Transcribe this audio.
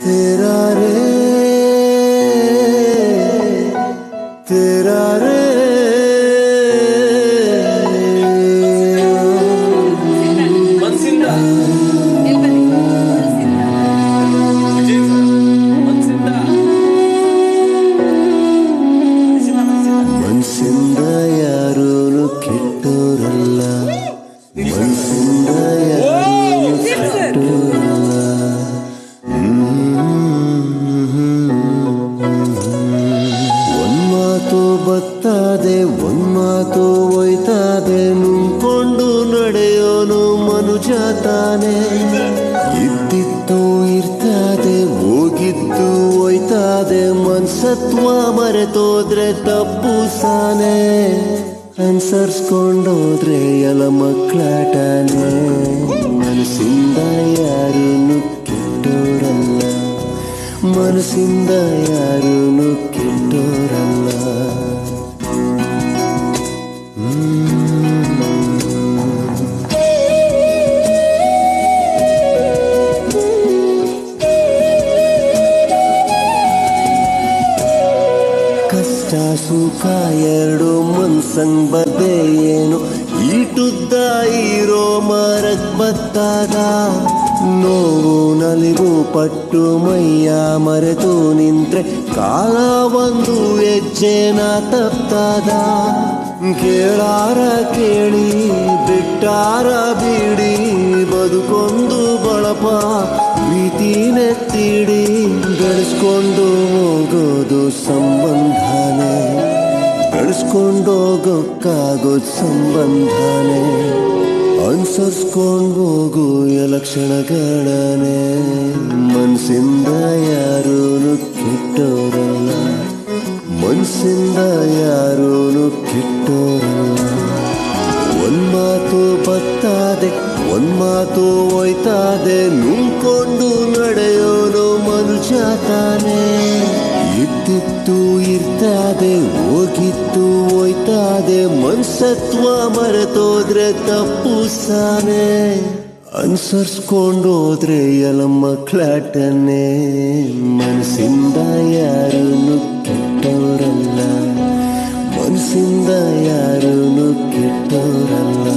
तेरा रे तेरा रे ಮನಸ್ಸಿಂದ ಮನಸ್ಸಿಂದ ಯಾರೂ ಕೆಟ್ಟೋರಲ್ಲ, ಮನಸ್ಸಿಂದ ಯಾರೂ ಕೆಟ್ಟೋರಲ್ಲ. ಒಂದ್ಮಾತು ಬತ್ತಾದೆ ಒಂದ್ಮಾತು ಒಯ್ತಾದೆ, ನುಂಕೊಂಡು ನಡೆಯೋನು ಮನುಜ ತಾನೆ. ಇದ್ದಿದ್ದು ಇರ್ತಾದೆ, ಹೋಗಿದ್ದು ಒಯ್ತಾದೆ, ಮನ್ಸತ್ವ ಮರೆತೋದ್ರೆ ತಪ್ಪು ಸಾನೆ. ಅನ್ಸರ್ಸ್ಕೊಂಡೋದ್ರೆ ಎಲ ಮಕ್ಕಳಾಟನೆ. ಮನಸ್ಸಿಂದ ಯಾರೂ ಕೆಟ್ಟೋರಲ್ಲ, ಮನಸ್ಸಿಂದ ಯಾರೂ ಕೆಟ್ಟೋರಲ್ಲ. ಕಷ್ಟ ಸುಖ ಎರಡು ಮನ್ಸಂಗ್ ಬದ್ದೆ ಏನು, ಈಟುದ್ದ ಇರೋ ಮರಕ್ ಬತ್ತಾಗ. ನೋವು ನಲಿವು ಪಟ್ಟು ಮೈಯ ಮರೆತು ನಿಂತ್ರೆ ಕಾಲ ಒಂದು ಹೆಜ್ಜೆನ ತಪ್ತಾದ. ಕೇಳಾರ ಕೇಳಿ ಬಿಟ್ಟಾರ ಬಿಡಿ, ಬದುಕೊಂದು ಬಳಪ ಪ್ರೀತಿನೆತ್ತಿಡಿ. ಬೆಳೆಸ್ಕೊಂಡು ಹೋಗೋದು ಸಂಬಂಧನೇ, ಬೆಳೆಸ್ಕೊಂಡೋಗೋಕ್ಕಾಗೋದು ಸಂಬಂಧನೇ. ಅನ್ಸರ್ಸ್ಕೊಂಡು ಹೋಗು ಲಕ್ಷಣಗಳನೆ. ಮನಸ್ಸಿಂದ ಯಾರೂ ಕೆಟ್ಟೋರಲ್ಲ, ಮನಸ್ಸಿಂದ ಯಾರೂ ಕೆಟ್ಟೋರಲ್ಲ. ಒಂದ್ಮಾತು ಬತ್ತಾದೆ ಒಂದ್ಮಾತು ಒಯ್ತಾದೆ, ನುಂಕೊಂಡು ನಡೆಯೋನು ಮನುಜ ತಾನೆ. ಇದ್ದಿದ್ದು ಇರ್ತಾದೆ, ಹೋಗಿದ್ದು ಒಯ್ತಾದೆ, ಮನ್ಸತ್ವ ಮರೆತೋದ್ರೆ ತಪ್ಪು ಸಾನೆ. ಅನ್ಸರ್ಸ್ಕೊಂಡೋದ್ರೆ ಎಲ ಮಕ್ಕಳಾಟನೆ. ಮನಸ್ಸಿಂದ ಯಾರೂ ಕೆಟ್ಟವರಲ್ಲ, ಮನಸ್ಸಿಂದ ಯಾರೂ ಕೆಟ್ಟವರಲ್ಲ.